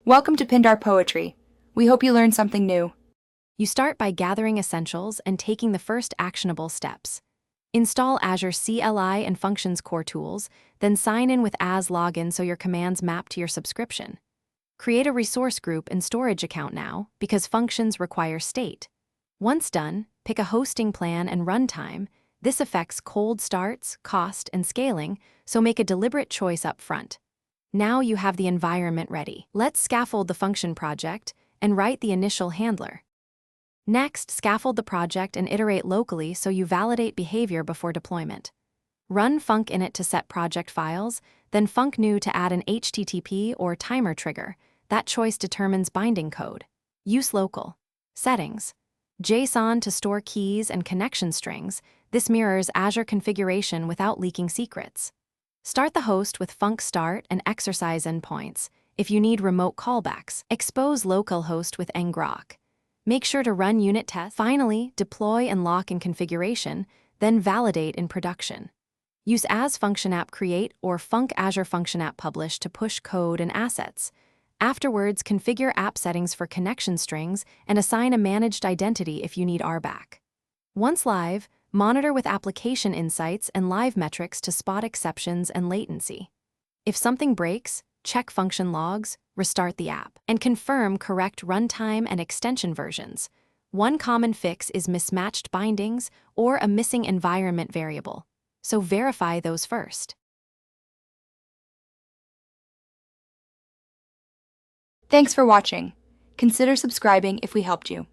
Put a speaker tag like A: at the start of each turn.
A: Welcome to Pindar Poetry. We hope you learned something new.
B: You start by gathering essentials and taking the first actionable steps. Install Azure CLI and Functions core tools, then sign in with Az login so your commands map to your subscription. Create a resource group and storage account now because functions require state. Once done, pick a hosting plan and runtime. This affects cold starts, cost, and scaling, so make a deliberate choice up front. Now you have the environment ready. Let's scaffold the function project and write the initial handler. Next, scaffold the project and iterate locally so you validate behavior before deployment. Run func-init to set project files, then func-new to add an HTTP or timer trigger. That choice determines binding code. Use local. Settings. JSON to store keys and connection strings. This mirrors Azure configuration without leaking secrets. Start the host with func start and exercise endpoints. If you need remote callbacks, expose localhost with ngrok. Make sure to run unit tests. Finally, deploy and lock in configuration, then validate in production. Use as function app create or func Azure function app publish to push code and assets. Afterwards, configure app settings for connection strings and assign a managed identity if you need RBAC. Once live, monitor with application insights and live metrics to spot exceptions and latency. If something breaks, check function logs, restart the app, and confirm correct runtime and extension versions. One common fix is mismatched bindings or a missing environment variable, so verify those first.
A: Thanks for watching. Consider subscribing if we helped you.